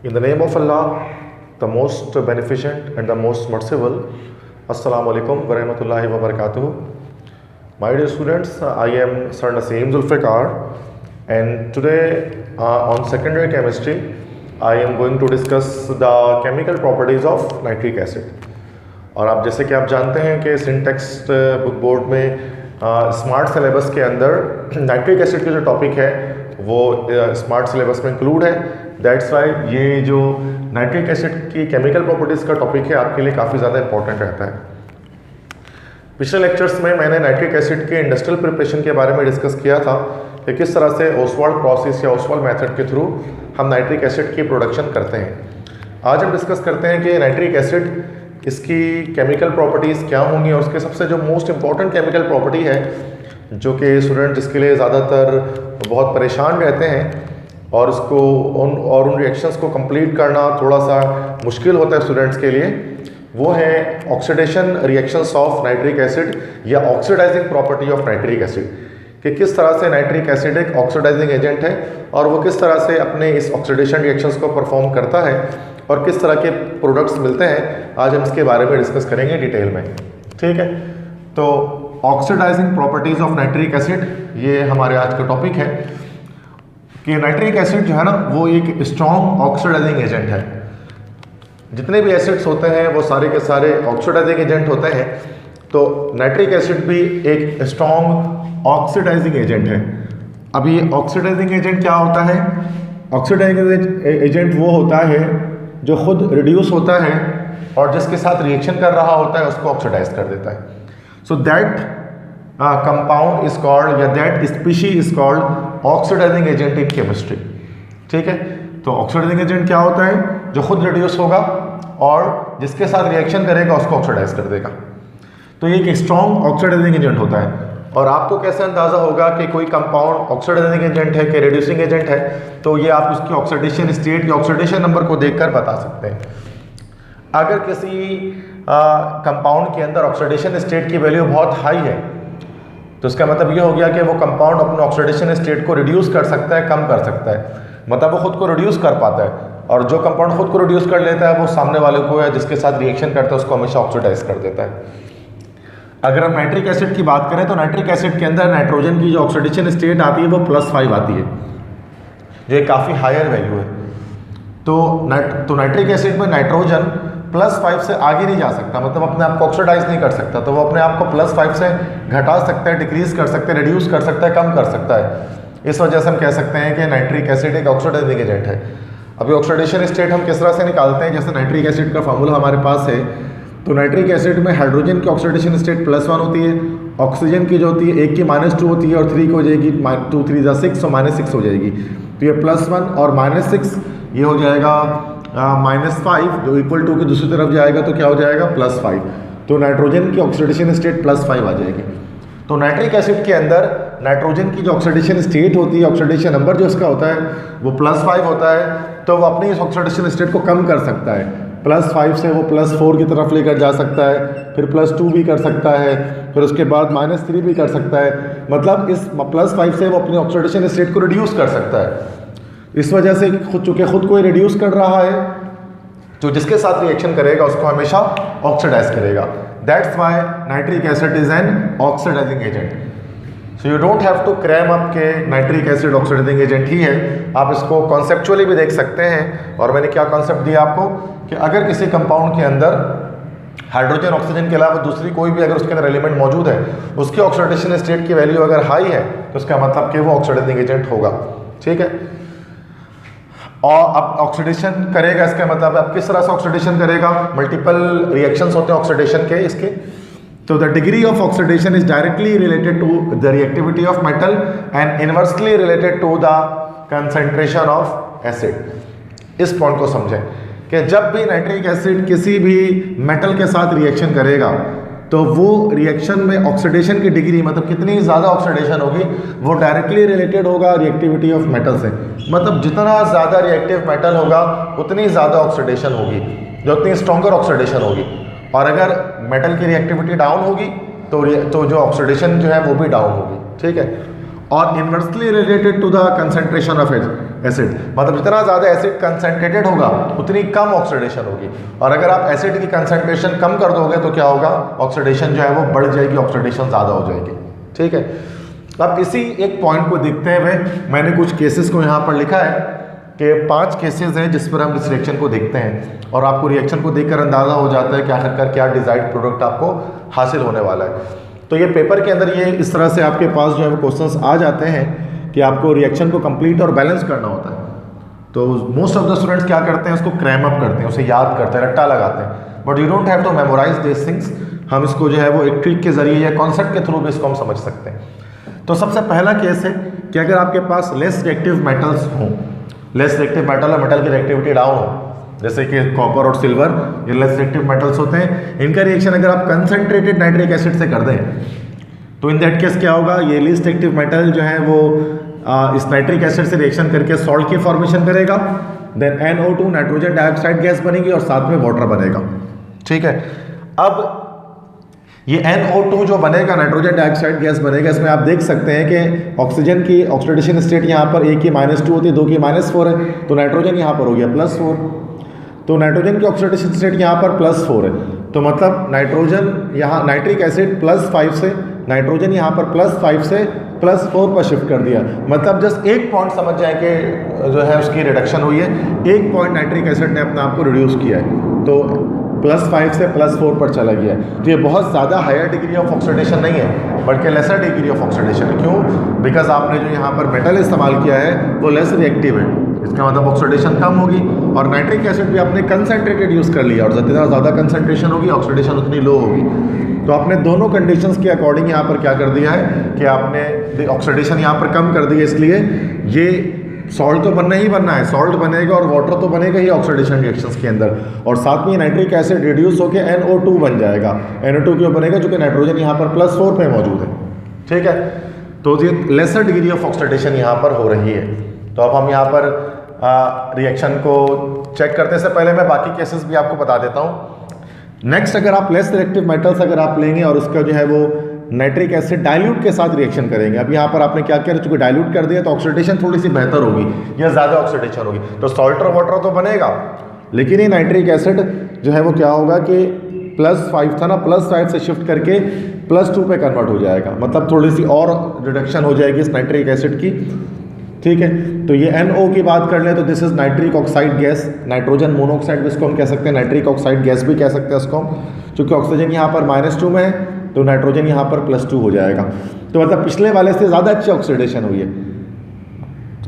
In the name of Allah, the most beneficent and the most merciful. Assalamu alaikum wa rahmatullahi wa barakatuh. My dear students, I am Sir Naseem Zulfikar, and today on secondary chemistry, I am going to discuss the chemical properties of nitric acid. और आप जैसे कि आप जानते हैं कि syntax book board में smart syllabus के अंदर नाइट्रिक एसिड का जो टॉपिक है वो स्मार्ट सिलेबस में इंक्लूड है। दैट्स वाई ये जो नाइट्रिक एसिड की केमिकल प्रॉपर्टीज़ का टॉपिक है आपके लिए काफ़ी ज़्यादा इंपॉर्टेंट रहता है। पिछले लेक्चर्स में मैंने नाइट्रिक एसिड के इंडस्ट्रियल प्रिपरेशन के बारे में डिस्कस किया था कि किस तरह से ओसवाल्ड प्रोसेस या ओसवाल्ड मेथड के थ्रू हम नाइट्रिक एसिड की प्रोडक्शन करते हैं। आज हम डिस्कस करते हैं कि नाइट्रिक एसिड इसकी केमिकल प्रॉपर्टीज़ क्या होंगी और उसके सबसे जो मोस्ट इम्पॉर्टेंट केमिकल प्रॉपर्टी है जो कि स्टूडेंट जिसके लिए ज़्यादातर बहुत परेशान रहते हैं और उसको उन रिएक्शंस को कंप्लीट करना थोड़ा सा मुश्किल होता है स्टूडेंट्स के लिए, वो है oxidation reactions of nitric acid या oxidising property of nitric acid, कि किस तरह से नाइट्रिक एसिड एक ऑक्सीडाइजिंग एजेंट है और वो किस तरह से अपने इस ऑक्सीडेशन रिएक्शंस को परफॉर्म करता है और किस तरह के प्रोडक्ट्स मिलते हैं। आज हम इसके बारे में डिस्कस करेंगे डिटेल में, ठीक है। तो oxidising properties of nitric acid ये हमारे आज का टॉपिक है कि नाइट्रिक एसिड जो है ना वो एक स्ट्रॉन्ग ऑक्सीडाइजिंग एजेंट है। जितने भी एसिड्स होते हैं वो सारे के सारे ऑक्सीडाइजिंग एजेंट होते हैं, तो नाइट्रिक एसिड भी एक स्ट्रॉन्ग ऑक्सीडाइजिंग एजेंट है। अब ये ऑक्सीडाइजिंग एजेंट क्या होता है? ऑक्सीडाइजिंग एजेंट वो होता है जो खुद रिड्यूस होता है और जिसके साथ रिएक्शन कर रहा होता है उसको ऑक्सीडाइज कर देता है। So that compound is called या that species is called oxidising agent in chemistry, ठीक है। तो ऑक्सीडाइजिंग एजेंट क्या होता है? जो खुद रिड्यूस होगा और जिसके साथ रिएक्शन करेगा उसको ऑक्सीडाइज कर देगा। तो ये एक स्ट्रॉन्ग ऑक्सीडाइजिंग एजेंट होता है। और आपको कैसे अंदाज़ा होगा कि कोई कंपाउंड ऑक्सीडाइजिंग एजेंट है कि रिड्यूसिंग एजेंट है? तो ये आप उसकी ऑक्सीडेशन स्टेट या ऑक्सीडेशन नंबर को देखकर बता सकते हैं। अगर किसी कंपाउंड के अंदर ऑक्सीडेशन स्टेट की वैल्यू बहुत हाई है तो इसका मतलब ये हो गया कि वो कंपाउंड अपने ऑक्सीडेशन स्टेट को रिड्यूस कर सकता है, कम कर सकता है, मतलब वो खुद को रिड्यूस कर पाता है। और जो कंपाउंड खुद को रिड्यूस कर लेता है वो सामने वाले को या जिसके साथ रिएक्शन करता है उसको हमेशा ऑक्सीडाइज कर देता है। अगर हम नाइट्रिक एसिड की बात करें तो नाइट्रिक एसिड के अंदर नाइट्रोजन की जो ऑक्सीडेशन स्टेट आती है वो +5 आती है, जो एक काफ़ी हायर वैल्यू है। तो नाइट्रिक एसिड में नाइट्रोजन +5 से आगे नहीं जा सकता, मतलब अपने आप को ऑक्सीडाइज नहीं कर सकता। तो वो अपने आप को +5 से घटा सकता है, डिक्रीज कर सकता है, रिड्यूस कर सकता है, कम कर सकता है। इस वजह से हम कह सकते हैं कि नाइट्रिक एसिड एक ऑक्सीडाइजिंग एजेंट है। अभी ऑक्सीडेशन स्टेट हम किस तरह से निकालते हैं? जैसे नाइट्रिक एसिड का फार्मूला हमारे पास है, तो नाइट्रिक एसिड में हाइड्रोजन की ऑक्सीडेशन स्टेट +1 होती है, ऑक्सीजन की जो होती है 1 की -2 होती है और 3 की हो जाएगी 2 3 6 और -6 हो जाएगी। तो ये +1 और -6 ये हो जाएगा -5, जो इक्वल टू की दूसरी तरफ जाएगा तो क्या हो जाएगा? +5। तो नाइट्रोजन की ऑक्सीडेशन स्टेट +5 आ जाएगी। तो नाइट्रिक एसिड के अंदर नाइट्रोजन की जो ऑक्सीडेशन स्टेट होती है, ऑक्सीडेशन नंबर जो उसका होता है वो +5 होता है, तो वो अपनी इस ऑक्सीडेशन स्टेट को कम कर सकता है। +5 से वो +4 की तरफ लेकर जा सकता है, फिर +2 भी कर सकता है, फिर उसके बाद -3 भी कर सकता है। मतलब इस +5 से वो अपनी ऑक्सीडेशन स्टेट को रिड्यूस कर सकता है। इस वजह से चूँकि खुद को रिड्यूस कर रहा है, जो जिसके साथ रिएक्शन करेगा उसको हमेशा ऑक्सीडाइज करेगा। That's why nitric acid is an oxidising agent. So you don't have to cram up के नाइट्रिक एसिड ऑक्सीडाइजिंग एजेंट ही है, आप इसको कॉन्सेप्चुअली भी देख सकते हैं। और मैंने क्या कॉन्सेप्ट दिया आपको कि अगर किसी कंपाउंड के अंदर हाइड्रोजन ऑक्सीजन के अलावा दूसरी कोई भी अगर उसके अंदर एलिमेंट मौजूद है, उसकी ऑक्सीडेशन स्टेट की वैल्यू अगर हाई है तो उसका मतलब कि वो ऑक्सीडाइजिंग एजेंट होगा, ठीक है। और अब ऑक्सीडेशन करेगा, इसका मतलब अब किस तरह से ऑक्सीडेशन करेगा? मल्टीपल रिएक्शंस होते हैं ऑक्सीडेशन के इसके। तो the degree of oxidation is directly related to the reactivity of metal and inversely related to the concentration of acid. इस पॉइंट को समझें कि जब भी नाइट्रिक एसिड किसी भी मेटल के साथ रिएक्शन करेगा तो वो रिएक्शन में ऑक्सीडेशन की डिग्री, मतलब कितनी ज़्यादा ऑक्सीडेशन होगी, वो डायरेक्टली रिलेटेड होगा रिएक्टिविटी ऑफ मेटल से। मतलब जितना ज़्यादा रिएक्टिव मेटल होगा उतनी ज़्यादा ऑक्सीडेशन होगी, जो उतनी स्ट्रॉन्गर ऑक्सीडेशन होगी। और अगर मेटल की रिएक्टिविटी डाउन होगी तो जो ऑक्सीडेशन जो है वो भी डाउन होगी, ठीक है। और inversely related to the concentration of acid, मतलब जितना ज़्यादा एसिड कंसंट्रेटेड होगा उतनी कम ऑक्सीडेशन होगी, और अगर आप एसिड की कंसंट्रेशन कम कर दोगे तो क्या होगा, ऑक्सीडेशन जो है वो बढ़ जाएगी, ऑक्सीडेशन ज़्यादा हो जाएगी। ठीक है, अब इसी एक पॉइंट को देखते हुए मैंने कुछ केसेस को यहाँ पर लिखा है कि 5 केसेस हैं जिस पर हम इस रिएक्शन को देखते हैं, और आपको रिएक्शन को देखकर अंदाज़ा हो जाता है कि आखिरकार क्या डिजायर्ड प्रोडक्ट आपको हासिल होने वाला है। तो ये पेपर के अंदर ये इस तरह से आपके पास जो है वो क्वेश्चंस आ जाते हैं कि आपको रिएक्शन को कंप्लीट और बैलेंस करना होता है। तो मोस्ट ऑफ द स्टूडेंट्स क्या करते हैं, उसको क्रैम अप करते हैं, उसे याद करते हैं, रट्टा लगाते हैं, but you don't have to memorize this things. हम इसको जो है वो एक ट्रिक के जरिए या कॉन्सेप्ट के थ्रू भी इसको हम समझ सकते हैं। तो सबसे पहला केस है कि अगर आपके पास लेस रिएक्टिव मेटल्स हों, लेस रिएक्टिव मेटल और मेटल की रिएक्टिविटी डाउन हो, जैसे कि कॉपर और सिल्वर, ये लेस रिएक्टिव मेटल्स होते हैं, इनका रिएक्शन अगर आप कंसंट्रेटेड नाइट्रिक एसिड से कर दें तो इन दैट केस क्या होगा, ये लीस्ट रिएक्टिव मेटल जो है वो इस नाइट्रिक एसिड से रिएक्शन करके सॉल्ट की फॉर्मेशन करेगा, then NO2 nitrogen dioxide gas बनेगी और साथ में वाटर बनेगा। ठीक है, अब ये NO2 जो बनेगा, नाइट्रोजन डाइऑक्साइड गैस बनेगा, इसमें आप देख सकते हैं कि ऑक्सीजन की ऑक्सीडेशन स्टेट यहाँ पर एक की -2 होती है, 2 की -4 है, तो नाइट्रोजन यहाँ पर हो गया +4, तो नाइट्रोजन की ऑक्सीडेशन स्टेट यहाँ पर +4 है, तो मतलब नाइट्रोजन यहाँ नाइट्रिक एसिड +5 से, नाइट्रोजन यहाँ पर +5 से +4 पर शिफ्ट कर दिया। मतलब जस्ट एक पॉइंट समझ जाए कि जो है उसकी रिडक्शन हुई है, एक पॉइंट नाइट्रिक एसिड ने अपने आप को रिड्यूस किया है, तो +5 से +4 पर चला गया है। तो ये बहुत ज़्यादा हायर डिग्री ऑफ ऑक्सीडेशन नहीं है, बल्कि लेसर डिग्री ऑफ ऑक्सीडेशन है। क्यों? बिकॉज आपने जो यहाँ पर मेटल इस्तेमाल किया है वो लेस रिएक्टिव है, इसका मतलब ऑक्सीडेशन कम होगी, और नाइट्रिक एसिड भी आपने कंसनट्रेटेड यूज़ कर लिया, और जितना ज़्यादा कंसनट्रेशन होगी ऑक्सीडेशन उतनी लो होगी। तो आपने दोनों कंडीशंस के अकॉर्डिंग यहाँ पर क्या कर दिया है कि आपने ऑक्सीडेशन यहाँ पर कम कर दी है, इसलिए ये सॉल्ट तो बनना ही बनना है, सॉल्ट बनेगा और वाटर तो बनेगा ही ऑक्सीडेशन रिएक्शंस के अंदर, और साथ में नाइट्रिक एसिड रिड्यूस होकर NO2 बन जाएगा। NO2 क्यों बनेगा? जो कि नाइट्रोजन यहाँ पर +4 पे मौजूद है। ठीक है, तो ये लेसर डिग्री ऑफ ऑक्सीडेशन यहाँ पर हो रही है। तो अब हम यहाँ पर रिएक्शन को चेक करने से पहले मैं बाकी केसेस भी आपको बता देता हूँ। नेक्स्ट, अगर आप लेस रिएक्टिव मेटल्स अगर आप लेंगे और उसका जो है वो नाइट्रिक एसिड डाइल्यूट के साथ रिएक्शन करेंगे, अब यहाँ पर आपने क्या किया, चूंकि डाइल्यूट कर दिया तो ऑक्सीडेशन थोड़ी सी बेहतर होगी या ज़्यादा ऑक्सीडेशन होगी, तो सॉल्ट और वाटर तो बनेगा, लेकिन ये नाइट्रिक एसिड जो है वो क्या होगा कि +5 था ना, +5 से शिफ्ट करके +2 पे कन्वर्ट हो जाएगा, मतलब थोड़ी सी और रिडक्शन हो जाएगी इस नाइट्रिक एसिड की। ठीक है, तो ये NO की बात कर ले तो this is nitric oxide gas, nitrogen monoxide भी इसको हम कह सकते हैं, नाइट्रिक ऑक्साइड गैस भी कह सकते हैं इसको हम, क्योंकि ऑक्सीजन यहाँ पर -2 में है तो नाइट्रोजन यहाँ पर +2 हो जाएगा। तो मतलब पिछले वाले से ज़्यादा अच्छी ऑक्सीडेशन हुई है,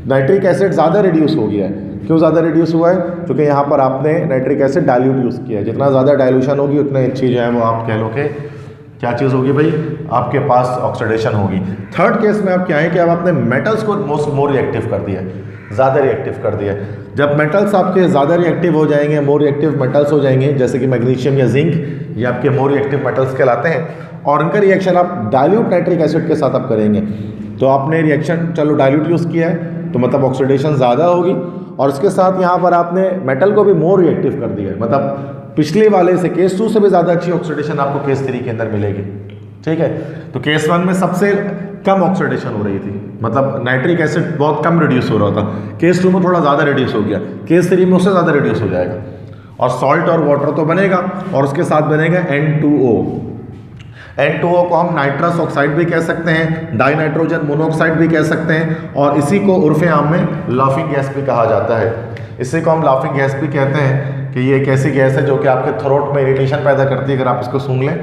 नाइट्रिक एसिड ज़्यादा रिड्यूस हो गया है। क्यों ज़्यादा रिड्यूस हुआ है? क्योंकि यहाँ पर आपने नाइट्रिक एसिड डाइल्यूट यूज़ किया है, जितना ज़्यादा डाइल्यूशन होगी उतनी अच्छी जो है वो आप कह लो कि क्या चीज़ होगी भाई, आपके पास ऑक्सीडेशन होगी। थर्ड केस में आप क्या है कि अब आपने मेटल्स को मोर रिएक्टिव कर दिया, ज़्यादा रिएक्टिव कर दिया। जब मेटल्स आपके ज़्यादा रिएक्टिव हो जाएंगे, मोर रिएक्टिव मेटल्स हो जाएंगे, जैसे कि मैग्नीशियम या जिंक, ये आपके मोर रिएक्टिव मेटल्स कहलाते हैं, और इनका रिएक्शन आप डाइल्यूट नाइट्रिक एसिड के साथ आप करेंगे, तो आपने रिएक्शन चलो डाइल्यूट यूज़ किया है तो मतलब ऑक्सीडेशन ज़्यादा होगी, और उसके साथ यहाँ पर आपने मेटल को भी मोर रिएक्टिव कर दिया है, मतलब पिछले वाले से केस 2 से भी ज़्यादा अच्छी ऑक्सीडेशन आपको केस 3 के अंदर मिलेगी। ठीक है, तो केस 1 में सबसे कम ऑक्सीडेशन हो रही थी, मतलब नाइट्रिक एसिड बहुत कम रिड्यूस हो रहा था, केस 2 में थोड़ा ज़्यादा रिड्यूस हो गया, केस 3 में उससे ज़्यादा रिड्यूस हो जाएगा, और सॉल्ट और वाटर तो बनेगा, और उसके साथ बनेगा N2O। N2O को हम नाइट्रस ऑक्साइड भी कह सकते हैं, डाई नाइट्रोजन मोनोऑक्साइड भी कह सकते हैं, और इसी को उर्फ़े आम में लाफिंग गैस भी कहा जाता है। इसी को हम लाफिंग गैस भी कहते हैं कि ये एक ऐसी गैस है जो कि आपके थ्रोट में इरिटेशन पैदा करती है। अगर आप इसको सूंघ लें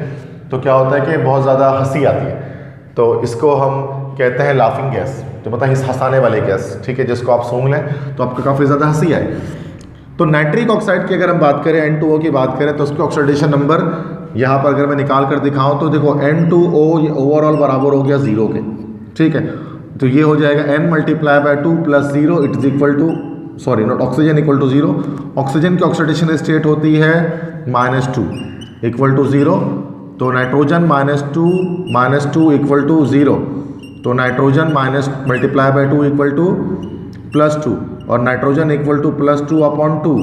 तो क्या होता है कि बहुत ज़्यादा हंसी आती है, तो इसको हम कहते हैं लाफिंग गैस, तो मतलब हंसाने वाली गैस। ठीक है, जिसको आप सूंघ लें तो आपको काफ़ी ज़्यादा हंसी आए। तो नाइट्रिक ऑक्साइड की अगर हम बात करें, N2O की बात करें, तो उसकी ऑक्सीडेशन नंबर यहाँ पर अगर मैं निकाल कर दिखाऊँ तो देखो N2O ये ओवरऑल बराबर हो गया 0 के। ठीक है, तो ये हो जाएगा N × 2 + 0 it is equal to, sorry not oxygen equal to 0, oxygen की ऑक्सीडेशन स्टेट होती है -2 इक्वल टू 0, तो नाइट्रोजन -2 इक्वल टू 0, तो नाइट्रोजन ×2 इक्वल टू +2, और नाइट्रोजन इक्वल टू +2/2,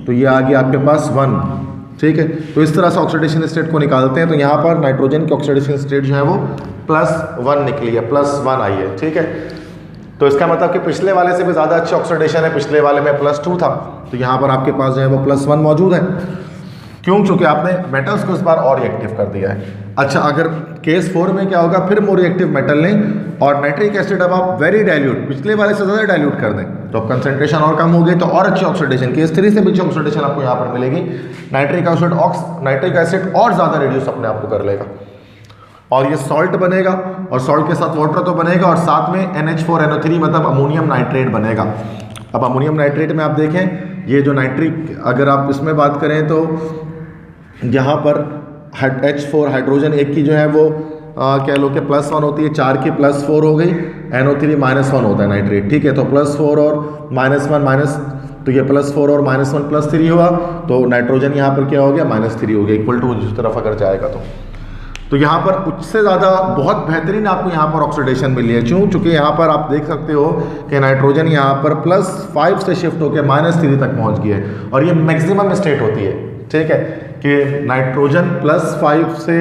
तो ये आ गया आपके पास 1। ठीक है। तो इस तरह से ऑक्सीडेशन स्टेट को निकालते हैं। तो यहाँ पर नाइट्रोजन की ऑक्सीडेशन स्टेट जो है वो +1 निकली है, +1 आई है, ठीक है। तो इसका मतलब कि पिछले वाले से भी ज़्यादा अच्छी ऑक्सीडेशन है, पिछले वाले में +2 था, तो यहाँ पर आपके पास जो है वो +1 मौजूद है। क्यों? क्योंकि आपने मेटल्स को इस बार और रिएक्टिव कर दिया है। अच्छा, अगर केस 4 में क्या होगा, फिर मोर रिएक्टिव मेटल लें और नाइट्रिक एसिड अब आप वेरी डाइल्यूट, पिछले वाले से ज़्यादा डाइल्यूट कर दें, तो अब कंसंट्रेशन और कम हो गई, तो और अच्छी ऑक्सीडेशन, केस 3 से भी अच्छी ऑक्सीडेशन आपको यहाँ पर मिलेगी। नाइट्रिक एसिड और ज़्यादा रिड्यूस अपने आप को कर लेगा और ये सॉल्ट बनेगा, और सॉल्ट के साथ वाटर तो बनेगा, और साथ में NH4NO3 मतलब अमोनियम नाइट्रेट बनेगा। अब अमोनियम नाइट्रेट में आप देखें, ये जो नाइट्रिक, अगर आप इसमें बात करें तो यहाँ पर H4 हाइड्रोजन एक की जो है वो कह लो कि +1 होती है, 4 की +4 हो गई, NO3 -1 होता है नाइट्रेट, ठीक है। तो +4 और -1 तो ये +4 और -1 +3 हुआ, तो नाइट्रोजन यहाँ पर क्या हो गया, -3 हो गया, इक्वल टू जिस तरफ अगर जाएगा तो यहाँ पर उससे ज़्यादा बहुत बेहतरीन आपको यहाँ पर ऑक्सीडेशन मिली है। क्यों? चूँकि यहाँ पर आप देख सकते हो कि नाइट्रोजन यहाँ पर +5 से शिफ्ट होकर -3 तक पहुँच गया है, और ये मैक्सिमम स्टेट होती है, ठीक है, कि नाइट्रोजन +5 से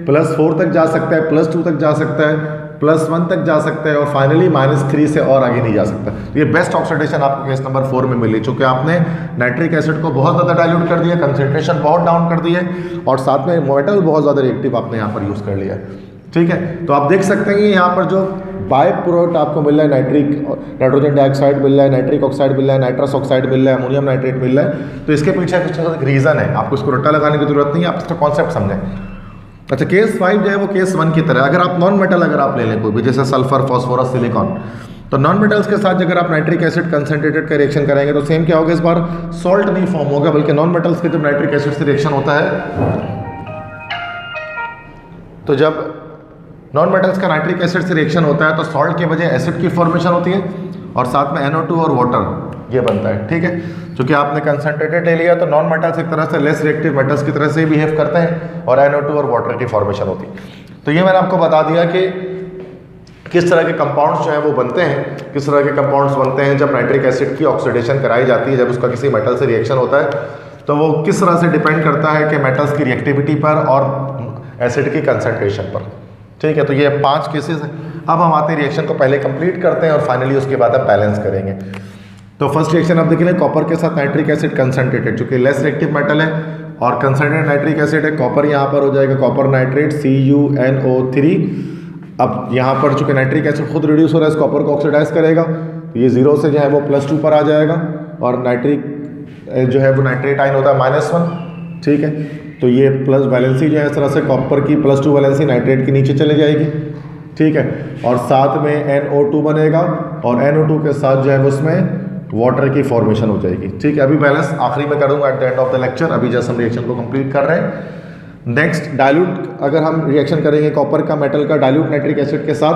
+4 तक जा सकता है, +2 तक जा सकता है, +1 तक जा सकता है, और फाइनली -3 से और आगे नहीं जा सकता। तो ये बेस्ट ऑक्सीडेशन आपको केस नंबर 4 में मिली, चूँकि आपने नाइट्रिक एसिड को बहुत ज़्यादा डाइल्यूट कर दिया, कंसंट्रेशन बहुत डाउन कर दी है, और साथ में मेटल बहुत ज़्यादा रिएक्टिव आपने यहाँ पर यूज़ कर लिया, ठीक है। तो आप देख सकते हैं कि यहाँ पर जो बाय प्रोडक्ट आपको मिल रहा है, नाइट्रोजन डाइऑक्साइड मिल रहा है, नाइट्रिक ऑक्साइड मिल रहा है, नाइट्रस ऑक्साइड मिल रहा है, अमोनियम नाइट्रेट मिल रहा है, तो इसके पीछे कुछ एक रीज़न है, आपको इसको रट्टा लगाने की जरूरत नहीं है, आप इसका कॉन्सेप्ट समझें। अच्छा, केस 5 जो है वो केस 1 की तरह, अगर आप नॉन मेटल अगर आप ले लें कोई भी, जैसे सल्फर, फॉस्फोरस, सिलिकॉन, तो नॉन मेटल्स के साथ अगर आप नाइट्रिक एसिड कंसंट्रेटेड का रिएक्शन करेंगे तो सेम क्या होगा, इस बार सॉल्ट नहीं फॉर्म होगा, बल्कि नॉन मेटल्स के जब नाइट्रिक एसिड से रिएक्शन होता है, तो जब नॉन मेटल्स का नाइट्रिक एसिड से रिएक्शन होता है तो सॉल्ट की वजह एसिड की फॉर्मेशन होती है, और साथ में NO2 और वाटर ये बनता है, ठीक है। क्योंकि आपने कंसंट्रेटेड ले लिया तो नॉन मेटल्स एक तरह से लेस रिएक्टिव मेटल्स की तरह से बिहेव करते हैं, और NO2 और वाटर की फॉर्मेशन होती है। तो ये मैंने आपको बता दिया कि किस तरह के कंपाउंड्स जो है वो बनते हैं, किस तरह के कंपाउंड्स बनते हैं जब नाइट्रिक एसिड की ऑक्सीडेशन कराई जाती है, जब उसका किसी मेटल से रिएक्शन होता है, तो वो किस तरह से डिपेंड करता है कि मेटल्स की रिएक्टिविटी पर और एसिड की कंसंट्रेशन पर, ठीक है। तो ये 5 केसेस हैं। अब हम आते हैं रिएक्शन को पहले कंप्लीट करते हैं और फाइनली उसके बाद आप बैलेंस करेंगे। तो फर्स्ट रिएक्शन आप देखेंगे, कॉपर के साथ नाइट्रिक एसिड कंसंट्रेटेड, चूंकि लेस रिएक्टिव मेटल है और कंसंट्रेटेड नाइट्रिक एसिड है, कॉपर यहाँ पर हो जाएगा कॉपर नाइट्रेट CuNO3। अब यहाँ पर चूंकि नाइट्रिक एसिड खुद रिड्यूस हो रहा है, इस कॉपर को ऑक्सीडाइज करेगा, तो ये 0 से जो है वो +2 पर आ जाएगा, और नाइट्रिक जो है वो नाइट्रेट आयन होता है -1, ठीक है। तो ये प्लस वैलेंसी जो है इस तरह से कॉपर की +2 वैलेंसी नाइट्रेट के नीचे चले जाएगी, ठीक है, और साथ में NO2 बनेगा, और NO2 के साथ जो है उसमें वाटर की फॉर्मेशन हो जाएगी, ठीक है। अभी बैलेंस आखिरी में करूँगा at the end of the lecture, अभी जस्ट हम रिएक्शन को कंप्लीट कर रहे हैं। नेक्स्ट डाइल्यूट, अगर हम रिएक्शन करेंगे कॉपर का मेटल का डाइल्यूट नाइट्रिक एसिड के साथ,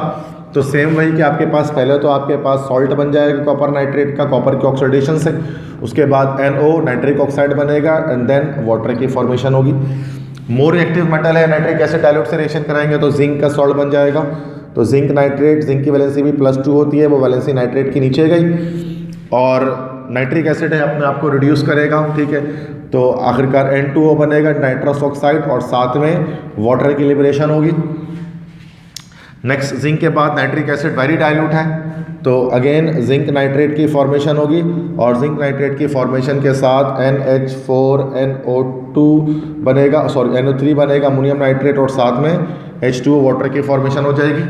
तो सेम वही कि आपके पास पहले तो आपके पास सॉल्ट बन जाएगा कॉपर नाइट्रेट का, कॉपर की ऑक्सीडेशन से, उसके बाद NO नाइट्रिक ऑक्साइड बनेगा, एंड देन वाटर की फॉर्मेशन होगी। मोर रिएक्टिव मेटल है, नाइट्रिक एसिड डाइल्यूट से रिएक्शन कराएंगे तो जिंक का सॉल्ट बन जाएगा, तो जिंक नाइट्रेट, जिंक की वैलेंसी भी +2 होती है, वो वैलेंसी नाइट्रेट की नीचे गई, और नाइट्रिक एसिड है अपने आप को रिड्यूस करेगा, ठीक है। तो आखिरकार N2O बनेगा, नाइट्रस ऑक्साइड, और साथ में वाटर की लिबरेशन होगी। नेक्स्ट जिंक के बाद नाइट्रिक एसिड वेरी डाइल्यूट है, तो अगेन जिंक नाइट्रेट की फॉर्मेशन होगी, और जिंक नाइट्रेट की फॉर्मेशन के साथ NH4NO2 बनेगा, सॉरी NO3 बनेगा, अमोनियम नाइट्रेट, और साथ में H2O वाटर की फॉर्मेशन हो जाएगी।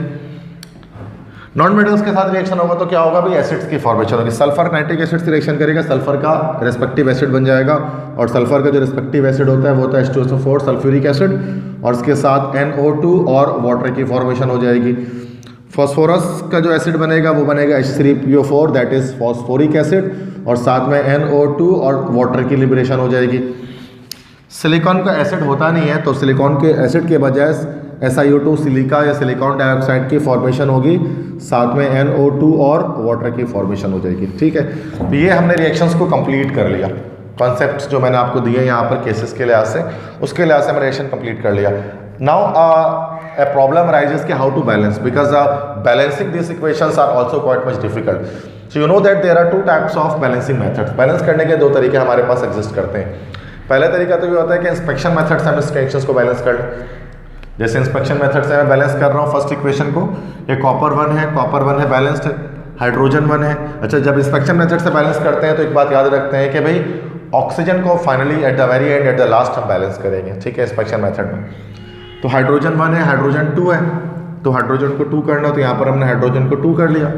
नॉन मेटल्स के साथ रिएक्शन होगा तो क्या होगा भाई, एसिड्स की फॉर्मेशन होगी। सल्फर नाइट्रिक एसिड से रिएक्शन करेगा, सल्फर का रेस्पेक्टिव एसिड बन जाएगा, और सल्फर का जो रेस्पेक्टिव एसिड होता है वो होता है H2SO4 सल्फ्यूरिक एसिड, और इसके साथ NO2 और वाटर की फॉर्मेशन हो जाएगी। फॉस्फोरस का जो एसिड बनेगा वो बनेगा H3PO4 that is phosphoric acid, और साथ में NO2 और वाटर की लिबरेशन हो जाएगी। सिलिकॉन का एसिड होता नहीं है, तो सिलिकॉन के एसिड के बजाय SiO2 सिलिका या सिलिकॉन डाइऑक्साइड की फॉर्मेशन होगी, साथ में NO2 और वाटर की फॉर्मेशन हो जाएगी, ठीक है। तो ये हमने रिएक्शंस को कंप्लीट कर लिया, कॉन्सेप्ट्स जो मैंने आपको दिए यहाँ पर केसेस के लिहाज से, उसके लिहाज से हमने रिएक्शन कंप्लीट कर लिया। नाउ a problem arises कि how to balance, because balancing these equations are also quite much difficult. So you know that there are two types of balancing methods. Balance करने के दो तरीके हमारे पास एग्जिस्ट करते हैं। पहला तरीका तो ये होता है कि इंस्पेक्शन मेथड से हम इस रिएक्शंस को बैलेंस कर लें। जैसे इंस्पेक्शन मेथड से मैं बैलेंस कर रहा हूँ फर्स्ट इक्वेशन को, ये कॉपर 1 है बैलेंस्ड है, हाइड्रोजन 1 है। अच्छा, जब इंस्पेक्शन मेथड से बैलेंस करते हैं तो एक बात याद रखते हैं कि भाई ऑक्सीजन को finally at the very and at the last हम बैलेंस करेंगे, ठीक है, इंस्पेक्शन मेथड में। तो हाइड्रोजन 1 है, हाइड्रोजन 2 है, तो हाइड्रोजन को 2 करना, तो यहाँ पर हमने हाइड्रोजन को 2 कर लिया,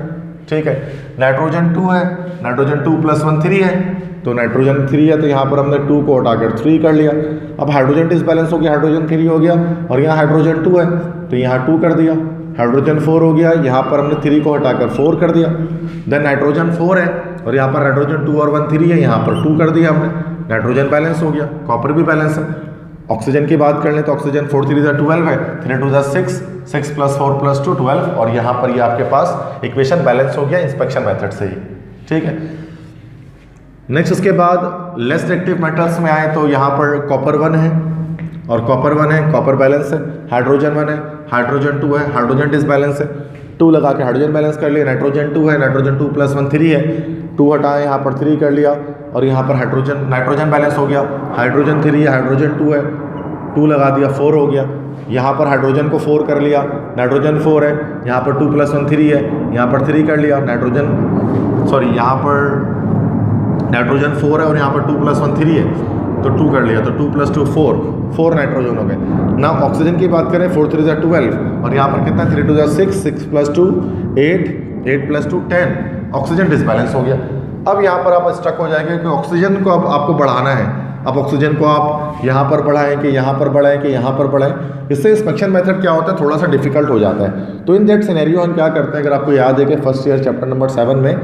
ठीक है। नाइट्रोजन 2 है, नाइट्रोजन 2 + 1 3 है, तो नाइट्रोजन 3 है, तो यहाँ पर हमने 2 को हटाकर 3 कर लिया। अब हाइड्रोजन डिसबैलेंस हो गया, हाइड्रोजन 3 हो गया, और यहाँ हाइड्रोजन 2 है तो यहाँ 2 कर दिया। हाइड्रोजन 4 हो गया, यहाँ पर हमने 3 को हटाकर 4 कर दिया। देन नाइट्रोजन 4 है और यहाँ पर हाइड्रोजन 2 और 1 3 है, यहाँ पर 2 कर दिया हमने। नाइट्रोजन बैलेंस हो गया, कॉपर भी बैलेंस है। ऑक्सीजन की बात कर लें तो ऑक्सीजन 4 3 12 है, 3 2 6, 6 + 4 + 2 12, और यहाँ पर ये आपके पास इक्वेशन बैलेंस हो गया इंस्पेक्शन मेथड से ही, ठीक है। नेक्स्ट उसके बाद लेस रिएक्टिव मेटल्स में आए तो यहाँ पर कॉपर 1 है और कॉपर 1 है, कॉपर बैलेंस है। हाइड्रोजन 1 है, हाइड्रोजन 2 है, हाइड्रोजन डिसबैलेंस है, 2 लगा के हाइड्रोजन बैलेंस कर लिया। नाइट्रोजन 2 है, नाइट्रोजन 2 + 1 3 है, 2 हटाए, यहाँ पर 3 कर लिया, और यहाँ पर नाइट्रोजन बैलेंस हो गया। हाइड्रोजन 3 है, हाइड्रोजन 2 है, 2 लगा दिया, 4 हो गया। यहाँ पर हाइड्रोजन को 4 कर लिया, नाइट्रोजन 4 है, यहाँ पर 2 + 1 3 है, यहाँ पर 3 कर लिया। यहाँ पर नाइट्रोजन 4 है और यहाँ पर 2 + 1 3 है, तो 2 कर लिया, तो 2 + 2 4 नाइट्रोजन हो गए ना। ऑक्सीजन की बात करें 4 3 12, और यहाँ पर कितना 3 2 6, 6 + 2 8, 8 + 2 10, ऑक्सीजन डिसबैलेंस हो गया। अब यहाँ पर आप स्टक हो जाएंगे कि ऑक्सीजन को अब आपको बढ़ाना है। अब ऑक्सीजन को आप यहाँ पर बढ़ाएं कि यहाँ पर बढ़ाएं कि यहाँ पर बढ़ाएं, इससे इंस्पेक्शन मेथड क्या होता है, थोड़ा सा डिफिकल्ट हो जाता है। तो इन दैट सिनेरियो हम क्या करते हैं, अगर आपको याद है कि फर्स्ट ईयर चैप्टर नंबर 7 में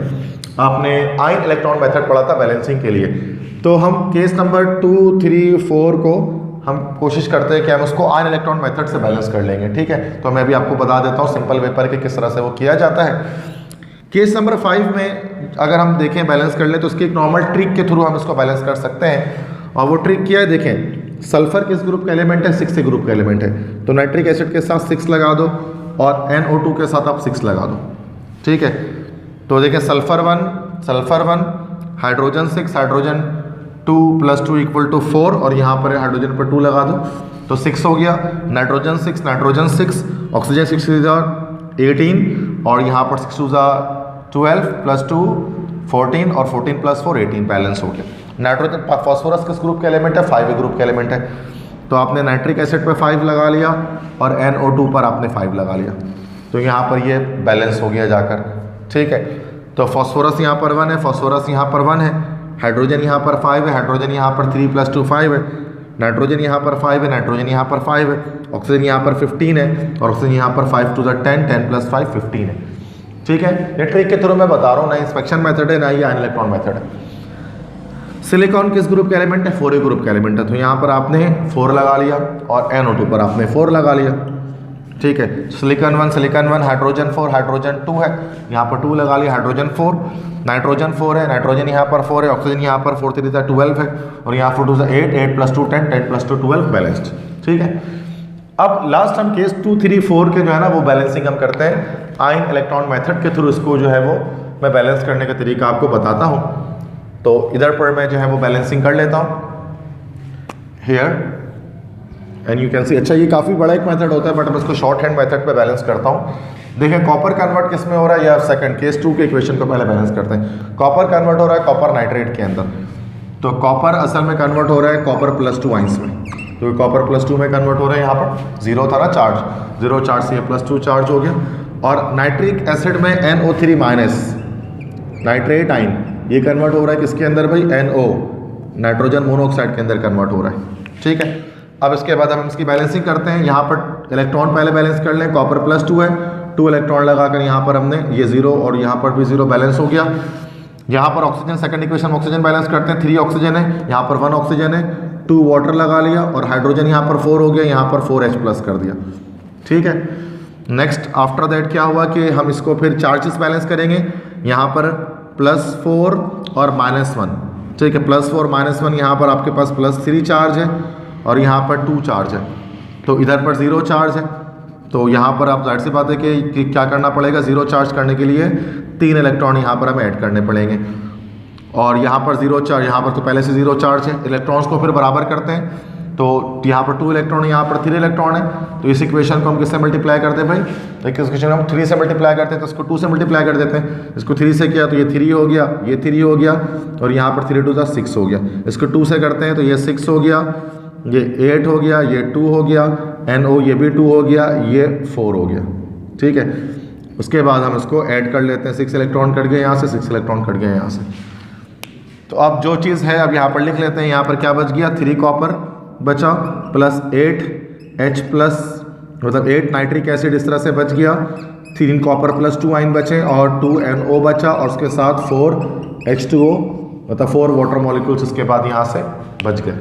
आपने आयन इलेक्ट्रॉन मेथड पढ़ा था बैलेंसिंग के लिए, तो हम केस नंबर 2 3 4 को हम कोशिश करते हैं कि हम उसको आयन इलेक्ट्रॉन मेथड से बैलेंस कर लेंगे, ठीक है। तो मैं भी आपको बता देता हूँ सिंपल पेपर के किस तरह से वो किया जाता है। केस नंबर 5 में अगर हम देखें बैलेंस कर लें तो उसकी एक नॉर्मल ट्रिक के थ्रू हम इसको बैलेंस कर सकते हैं, और वो ट्रिक क्या है, देखें सल्फर किस ग्रुप का एलिमेंट है, 6 ग्रुप का एलिमेंट है, तो नाइट्रिक एसिड के साथ 6 लगा दो और NO2 के साथ आप 6 लगा दो, ठीक है। तो देखें सल्फर 1 हाइड्रोजन 6, हाइड्रोजन 2 + 2 = 4, और यहाँ पर हाइड्रोजन पर 2 लगा दो तो 6 हो गया। नाइट्रोजन 6, ऑक्सीजन 6 = 18, और यहाँ पर 6 = 12 + 2 14, और 14 + 4 18 बैलेंस हो गया। नाइट्रोजन फास्फोरस किस ग्रुप का एलिमेंट है, 5 ग्रुप का एलिमेंट है, तो आपने नाइट्रिक एसिड पे 5 लगा लिया और NO2 पर आपने 5 लगा लिया, तो यहाँ पर ये बैलेंस हो गया जाकर, ठीक है। तो फास्फोरस यहाँ पर 1 है, फास्फोरस यहाँ पर 1 है, हाइड्रोजन यहाँ पर 5 है, हाइड्रोजन यहाँ पर 3 + 2 5 है, नाइट्रोजन यहाँ पर 5 है, नाइट्रोजन यहाँ पर 5 है, ऑक्सीजन यहाँ पर 15 है, और ऑक्सीजन यहाँ पर 5 × 10, 10 + 5 15 है, ठीक है। ये ट्रिक के थ्रू मैं बता रहा हूँ, ना इंस्पेक्शन मेथड है ना ये आयन इलेक्ट्रॉन मेथड है। सिलिकॉन किस ग्रुप का एलिमेंट है, 4 ग्रुप का एलिमेंट है, तो यहाँ पर आपने 4 लगा लिया और NO2 पर आपने 4 लगा लिया, ठीक है। सिलिकॉन 1 हाइड्रोजन 4, हाइड्रोजन 2 है, यहाँ पर 2 लगा लिया, हाइड्रोजन 4, नाइट्रोजन 4 है, नाइट्रोजन यहाँ पर 4 है, ऑक्सीजन यहाँ पर 4 3 12 है, और यहाँ 4 2 8, 8 + 2 10, 10 + 2 12 बैलेंस्ड, ठीक है। अब लास्ट हम केस 2 3 4 के जो है ना वो बैलेंसिंग हम करते हैं आयन इलेक्ट्रॉन मेथड के थ्रू, इसको जो है वो मैं बैलेंस करने का तरीका आपको बताता हूँ। तो इधर पर मैं जो है वो बैलेंसिंग कर लेता हूँ here, and you can see. अच्छा, ये काफ़ी बड़ा एक मेथड होता है, बट मैं इसको शॉर्ट हैंड मेथड पे बैलेंस करता हूँ। देखें कॉपर कन्वर्ट किस में हो रहा है, या सेकंड केस 2 के इक्वेशन को पहले बैलेंस करते हैं। कॉपर कन्वर्ट हो रहा है कॉपर नाइट्रेट के अंदर, तो कॉपर असल में कन्वर्ट हो रहा है कॉपर +2 आइंस में, तो कॉपर +2 में कन्वर्ट हो रहा है। यहाँ पर 0 था ना चार्ज, 0 चार्ज से +2 चार्ज हो गया, और नाइट्रिक एसिड में NO3- नाइट्रेट आइन ये कन्वर्ट हो रहा है किसके अंदर भाई, NO नाइट्रोजन मोनोऑक्साइड के अंदर कन्वर्ट हो रहा है, ठीक है। अब इसके बाद हम इसकी बैलेंसिंग करते हैं। यहाँ पर इलेक्ट्रॉन पहले बैलेंस कर लें, कॉपर +2 है, 2 इलेक्ट्रॉन लगाकर यहाँ पर हमने ये 0 और यहाँ पर भी 0 बैलेंस हो गया। यहाँ पर oxygen second equation oxygen balance करते हैं, 3 ऑक्सीजन है, यहाँ पर 1 ऑक्सीजन है, 2 वाटर लगा लिया, और हाइड्रोजन यहाँ पर 4 हो गया, यहाँ पर 4H+ कर दिया, ठीक है। नेक्स्ट आफ्टर दैट क्या हुआ कि हम इसको फिर चार्जेस बैलेंस करेंगे। यहाँ पर +4 और -1, ठीक है, +4 -1, यहाँ पर आपके पास +3 चार्ज है और यहाँ पर 2 चार्ज है, तो इधर पर 0 चार्ज है, तो यहाँ पर आप जाहिर सी बात है कि क्या करना पड़ेगा, 0 चार्ज करने के लिए 3 इलेक्ट्रॉन यहाँ पर हमें ऐड करने पड़ेंगे। और यहाँ पर जीरो चार्ज, यहाँ पर तो पहले से जीरो चार्ज है। इलेक्ट्रॉन्स को फिर बराबर करते हैं, तो यहाँ पर 2 इलेक्ट्रॉन है, यहाँ पर 3 इलेक्ट्रॉन है। तो इस इक्वेशन को हम किससे मल्टीप्लाई करते हैं भाई, तो इस इक्वेशन को हम 3 से मल्टीप्लाई करते हैं, तो इसको 2 से मल्टीप्लाई कर देते हैं। इसको 3 से किया तो ये 3 हो गया, ये 3 हो गया, और यहाँ पर 3 2 6 हो गया। इसको 2 से करते हैं तो ये 6 हो गया, ये 8 हो गया, ये 2 हो गया, NO ये भी 2 हो गया, ये 4 हो गया। ठीक है, उसके बाद हम इसको ऐड कर लेते हैं। 6 इलेक्ट्रॉन कट गए यहाँ से, 6 इलेक्ट्रॉन कट गए यहाँ से। तो अब जो चीज़ है अब यहाँ पर लिख लेते हैं। यहाँ पर क्या बच गया, 3 कॉपर बचा प्लस 8 H प्लस मतलब 8 नाइट्रिक एसिड इस तरह से बच गया, 3 कॉपर प्लस 2 आयन बचे, और 2 NO बचा, और उसके साथ 4 H2O मतलब 4 वाटर मॉलिक्यूल्स इसके बाद यहाँ से बच गए।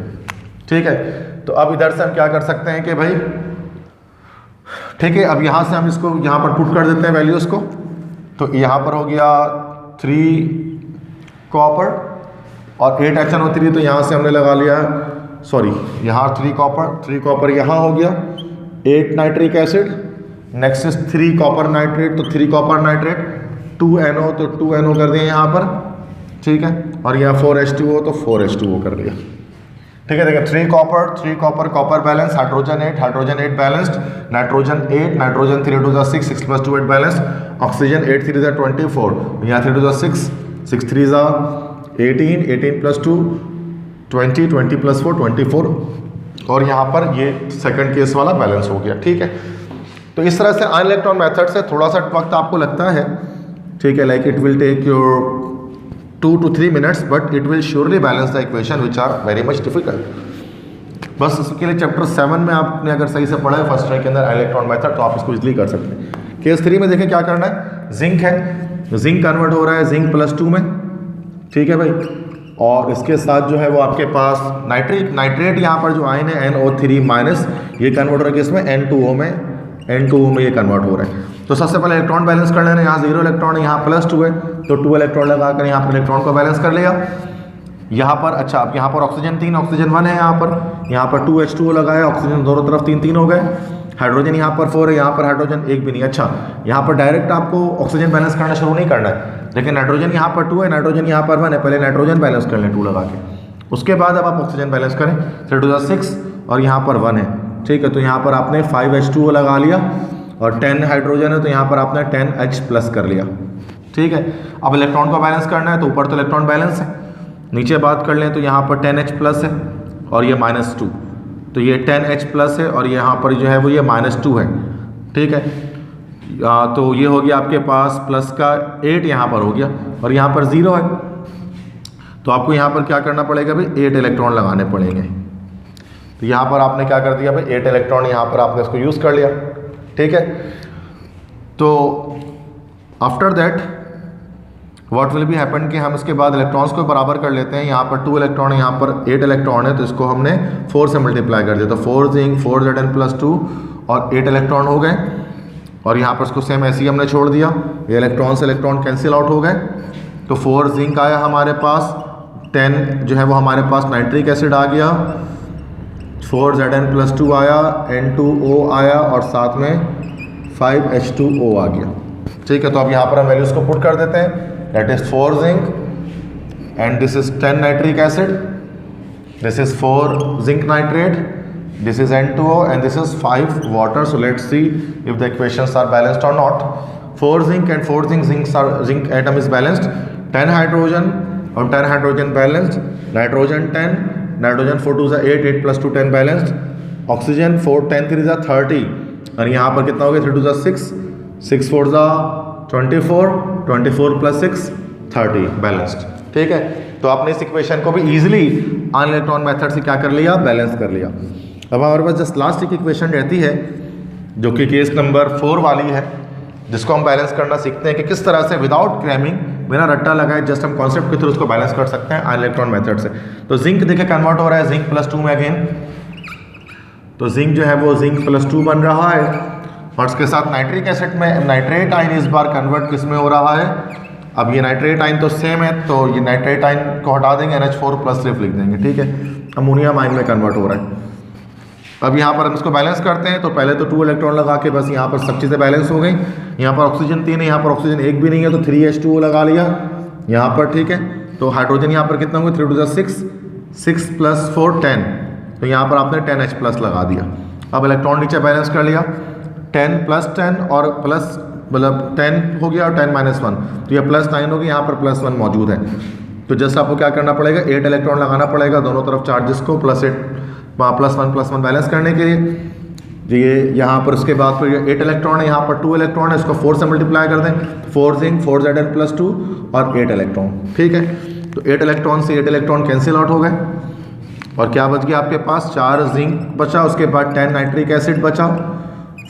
ठीक है, तो अब इधर से हम क्या कर सकते हैं कि भाई ठीक है, अब यहाँ से हम इसको यहाँ पर पुट कर देते हैं वैल्यूज़ को। तो यहाँ पर हो गया 3 कॉपर और 8 HNO3, तो यहाँ से हमने लगा लिया, सॉरी यहाँ 3 कॉपर यहाँ हो गया, 8 nitric acid, next is 3 copper nitrate, तो 3 कॉपर नाइट्रेट, 2 NO तो 2 NO कर दिए यहाँ पर। ठीक है, और यहाँ 4 H2O तो 4 H2O कर दिया। ठीक है, देखिए 3 copper copper balance, hydrogen 8 balanced, nitrogen 8, nitrogen 3 2 6, 6 + 2 8 balanced, oxygen 8 3 24, यहाँ 3 2 6, 6 3 18, 18 + 2 20, 20 + 4 24, और यहाँ पर ये सेकंड केस वाला बैलेंस हो गया। ठीक है, तो इस तरह से आयन इलेक्ट्रॉन मेथड से थोड़ा सा वक्त आपको लगता है। ठीक है, like it will take your 2 to 3 minutes, but it will surely balance the equation which are very much difficult. बस इसके लिए चैप्टर 7 में आपने अगर सही से पढ़ा है फर्स्ट ईयर के अंदर आयन इलेक्ट्रॉन मेथड, तो आप इसको इजीली कर सकते हैं। केस 3 में देखें क्या करना है, जिंक है, जिंक कन्वर्ट हो रहा है जिंक +2 में। ठीक है भाई, और इसके साथ जो है वो आपके पास नाइट्रेट यहाँ पर जो आयन है NO3- ये कन्वर्ट हो रहा है किसमें, N2O में ये कन्वर्ट हो रहा है। तो सबसे पहले इलेक्ट्रॉन बैलेंस कर लेना, यहाँ 0 इलेक्ट्रॉन है, यहाँ +2 है, तो 2 इलेक्ट्रॉन लगाकर यहाँ पर इलेक्ट्रॉन को बैलेंस कर लिया। यहाँ पर अच्छा, अब यहाँ पर ऑक्सीजन 3, ऑक्सीजन 1 है, यहाँ पर 2 H2O लगाया, ऑक्सीजन दोनों तरफ 3 हो गए। हाइड्रोजन यहाँ पर 4 है, यहाँ पर हाइड्रोजन 1 भी नहीं। अच्छा, यहाँ पर डायरेक्ट आपको ऑक्सीजन बैलेंस करना शुरू नहीं करना है, लेकिन नाइट्रोजन यहाँ पर 2 है, नाइट्रोजन यहाँ पर 1 है, पहले नाइट्रोजन बैलेंस कर लें 2 लगा के, उसके बाद अब आप ऑक्सीजन बैलेंस करें। 3 2 6 और यहाँ पर 1 है। ठीक है, तो यहाँ पर आपने 5 H2O लगा लिया, और 10 हाइड्रोजन है, तो यहाँ पर आपने 10 H+ कर लिया। ठीक है, अब इलेक्ट्रॉन को बैलेंस करना है, तो ऊपर तो इलेक्ट्रॉन बैलेंस है, नीचे बात कर लें तो यहाँ पर 10 H+ है, और ये -2, तो ये 10 H+ है, और यहाँ पर जो है वो ये -2 है। ठीक है, तो ये हो गया आपके पास प्लस का 8 यहाँ पर हो गया, और यहाँ पर 0 है, तो आपको यहाँ पर क्या करना पड़ेगा भाई, 8 इलेक्ट्रॉन लगाने पड़ेंगे। तो यहाँ पर आपने क्या कर दिया भाई, 8 इलेक्ट्रॉन यहाँ पर आपने इसको यूज़ कर लिया। ठीक है, तो after that what will be happen कि हम इसके बाद इलेक्ट्रॉन्स को बराबर कर लेते हैं। यहाँ पर 2 इलेक्ट्रॉन है, यहाँ पर 8 इलेक्ट्रॉन है, तो इसको हमने 4 से मल्टीप्लाई कर दिया, तो 4 जिंक 4 Zn+2 और 8 इलेक्ट्रॉन हो गए, और यहाँ पर इसको सेम ऐसे ही हमने छोड़ दिया, ये इलेक्ट्रॉन से इलेक्ट्रॉन कैंसिल आउट हो गए। तो 4 जिंक आया हमारे पास, 10 जो है वो हमारे पास नाइट्रिक एसिड आ गया, 4 Zn+2 आया, N2O आया, और साथ में 5 H2O आ गया। ठीक है, तो अब यहाँ पर हम वैल्यूज़ को पुट कर देते हैं, that is 4 zinc and this is 10 nitric acid, this is 4 zinc nitrate, this is N2O and this is 5 water. So let's see if the equations are balanced or not. 4 zinc and 4 zinc atom is balanced, 10 hydrogen और 10 hydrogen balanced, nitrogen 10, nitrogen 4 2 8, 8 + 2 10 balanced, oxygen 4 10 3 30, और यहाँ पर कितना हो गया, 3 2 6, 6 4 24, 24 + 6 30 balanced। ठीक है, तो आपने इस इक्वेशन को भी इजीली आयन इलेक्ट्रॉन मेथड से क्या कर लिया, बैलेंस कर लिया। अब हमारे पास जस्ट लास्ट एक इक्वेशन रहती है जो कि केस नंबर 4 वाली है, जिसको हम बैलेंस करना सीखते हैं कि किस तरह से विदाउट क्रैमिंग, बिना रट्टा लगाए, जस्ट हम कॉन्सेप्ट के थ्रू उसको बैलेंस कर सकते हैं आयन इलेक्ट्रॉन मेथड से। तो जिंक देखिए कन्वर्ट हो रहा है जिंक +2 में अगेन, तो जिंक जो है वो जिंक +2 बन रहा है, और उसके साथ नाइट्रिक एसिड में नाइट्रेट आयन इस बार कन्वर्ट किस में हो रहा है। अब ये नाइट्रेट आयन तो सेम है, तो ये नाइट्रेट आयन को हटा देंगे, NH4+ सिर्फ लिख देंगे। ठीक है, अमोनियम आयन में कन्वर्ट हो रहा है। अब यहाँ पर हम इसको बैलेंस करते हैं, तो पहले तो 2 इलेक्ट्रॉन लगा के बस यहाँ पर सब चीज़ें बैलेंस हो गई। यहाँ पर ऑक्सीजन 3 है, यहाँ पर ऑक्सीजन 1 भी नहीं है, तो 3 H2O लगा लिया यहाँ पर। ठीक है, तो हाइड्रोजन यहाँ पर कितना होंगे 3 टू द 6, 6 + 4 10, तो यहाँ पर आपने 10H+ लगा दिया। अब इलेक्ट्रॉन नीचे बैलेंस कर लिया, 10 + 10 और प्लस मतलब 10 हो गया और 10 - 1, तो यह +9 होगी, यहाँ पर +1 मौजूद है। तो जस्ट आपको क्या करना पड़ेगा, 8 इलेक्ट्रॉन लगाना पड़ेगा दोनों तरफ चार्जेस को, +1 बैलेंस करने के लिए। ये यहाँ पर उसके बाद फिर 8 इलेक्ट्रॉन है, यहाँ पर 2 इलेक्ट्रॉन है, इसको 4 से मल्टीप्लाई कर दें, 4 Zn 4 Zn + 2 और 8 इलेक्ट्रॉन। ठीक है, तो 8 इलेक्ट्रॉन से 8 इलेक्ट्रॉन कैंसिल आउट हो गए और क्या बच गया आपके पास, 4 जिंक बचा, उसके बाद 10 नाइट्रिक एसिड बचा,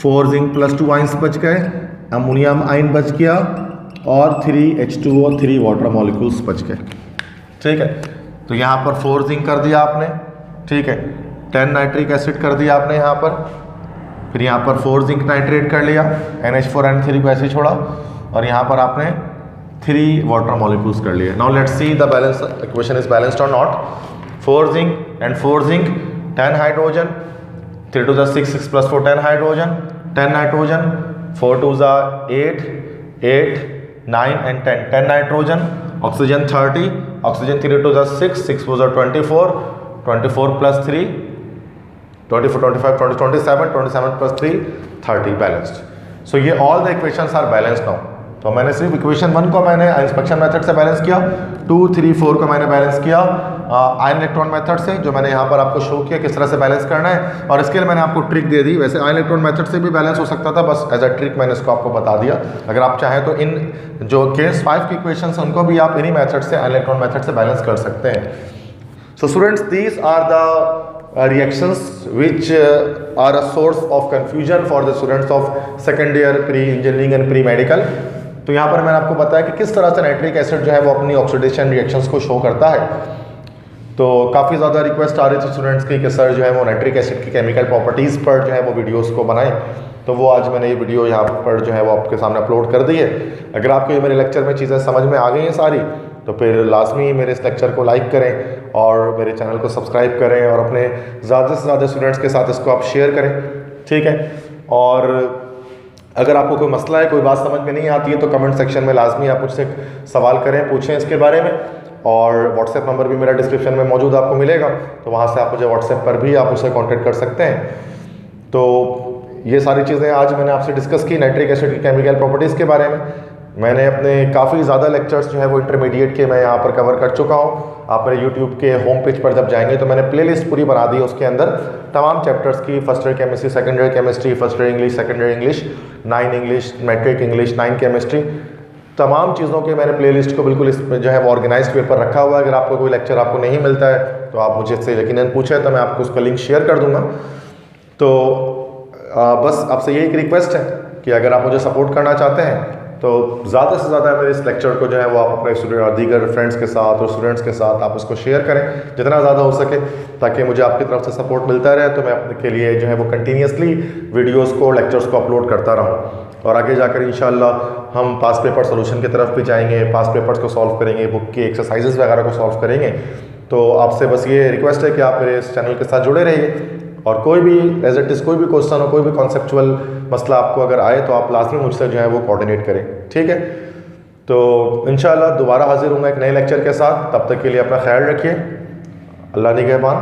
4 जिंक + 2 आइंस बच गए, अमोनियम आइन बच गया और 3 H2O 3 वाटर मॉलिक्यूल्स बच गए। ठीक है, तो यहाँ पर 4 जिंक कर दिया आपने, ठीक है, 10 नाइट्रिक एसिड कर दिया आपने यहाँ पर, फिर यहाँ पर 4 जिंक नाइट्रेट कर लिया, NH4N3 को ऐसे छोड़ा और यहाँ पर आपने 3 वाटर मॉलिक्यूल्स कर लिए। Now let's see the balance, equation is balanced और not. 4 zinc and 4 zinc, 10 hydrogen, 3 to the 6, 6 + 4 10 hydrogen, 10 nitrogen, 4 to the 8, 8 9 and 10, 10 nitrogen, oxygen 30, oxygen 3 to the 6, 6 + 24, 24 + 3 24, 25, 20, 27, 27 + 3 30 balanced. So ये all the equations are balanced now. तो मैंने सिर्फ equation 1 को मैंने inspection method से balance किया, 2, 3, 4 को मैंने बैलेंस किया आयन इलेक्ट्रॉन मेथड से, जो मैंने यहाँ पर आपको शो किया किस तरह से बैलेंस करना है, और इसके लिए मैंने आपको ट्रिक दे दी। वैसे आयन इलेक्ट्रॉन मेथड से भी बैलेंस हो सकता था, बस एज अ ट्रिक मैंने इसको आपको बता दिया। अगर आप चाहें तो इन जो केस 5 की इक्वेशंस हैं उनको भी आप इन्हीं मेथड से, आयन इलेक्ट्रॉन मेथड से बैलेंस कर सकते हैं। So students, these are the reactions which are a source of confusion for the students of second year pre-engineering and pre-medical। तो यहाँ पर मैंने आपको बताया कि किस तरह से नाइट्रिक एसिड जो है वो अपनी ऑक्सीडेशन रिएक्शंस को शो करता है। तो काफ़ी ज़्यादा रिक्वेस्ट आ रही थी स्टूडेंट्स की कि सर जो है वो नाइट्रिक एसिड की केमिकल प्रॉपर्टीज़ पर जो है वो वीडियोस को बनाएं, तो वो आज मैंने ये वीडियो यहाँ पर जो है वो आपके सामने अपलोड कर दी है। अगर आपको ये मेरे लेक्चर में चीज़ें समझ में आ गई हैं सारी, तो फिर लाजमी मेरे इस लेक्चर को लाइक करें और मेरे चैनल को सब्सक्राइब करें और अपने ज़्यादा से ज़्यादा स्टूडेंट्स के साथ इसको आप शेयर करें। ठीक है, और अगर आपको कोई मसला है, कोई बात समझ में नहीं आती है, तो कमेंट सेक्शन में लाजमी आप मुझसे सवाल करें, पूछें इसके बारे में। और व्हाट्सएप नंबर भी मेरा डिस्क्रिप्शन में मौजूद आपको मिलेगा, तो वहाँ से आप मुझे व्हाट्सएप पर भी आप मुझसे कॉन्टेक्ट कर सकते हैं। तो ये सारी चीज़ें आज मैंने आपसे डिस्कस की नाइट्रिक एसिड की केमिकल प्रॉपर्टीज़ के बारे में। मैंने अपने काफ़ी ज़्यादा लेक्चर्स जो है वो इंटरमीडिएट के मैं यहाँ पर कवर कर चुका हूँ। आप मेरे यूट्यूब के होम पेज पर जब जाएंगे तो मैंने प्लेलिस्ट पूरी बना दी है, उसके अंदर तमाम चैप्टर्स की, first year chemistry, second year chemistry, first year English, second year English, 9 English, matric English, 9 chemistry, तमाम चीज़ों के मैंने प्लेलिस्ट को बिल्कुल इसमें जो है वो ऑर्गेनाइज्ड वे पर रखा हुआ है। अगर आपको कोई लेक्चर आपको नहीं मिलता है तो आप मुझे इससे यकीनन पूछें, तो मैं आपको उसका लिंक शेयर कर दूँगा। तो बस आपसे यही एक रिक्वेस्ट है कि अगर आप मुझे सपोर्ट करना चाहते हैं तो ज़्यादा से ज़्यादा मेरे इस लेक्चर को जो है वो आप अपने स्टूडेंट और दीगर फ्रेंड्स के साथ और स्टूडेंट्स के साथ आप उसको शेयर करें जितना ज़्यादा हो सके, ताकि मुझे आपकी तरफ से सपोर्ट मिलता रहे, तो मैं अपने के लिए जो है वो कंटिन्यूसली वीडियोस को, लेक्चर्स को अपलोड करता रहूँ। और आगे जाकर इंशाल्लाह हम पास पेपर सोल्यूशन की तरफ भी जाएंगे, पास पेपर्स को सॉल्व करेंगे, बुक की एक्सरसाइजेस वगैरह को सॉल्व करेंगे। तो आपसे बस ये रिक्वेस्ट है कि आप मेरे इस चैनल के साथ जुड़े रहिए, और कोई भी एज इट इज़ कोई भी क्वेश्चन हो, कोई भी कॉन्सेप्चुअल मसला आपको अगर आए तो आप लाजमी मुझसे जो है वो कोऑर्डिनेट करें। ठीक है, तो इंशाल्लाह दोबारा हाजिर हूँगा एक नए लेक्चर के साथ। तब तक के लिए अपना ख्याल रखिए। अल्लाह निगहबान।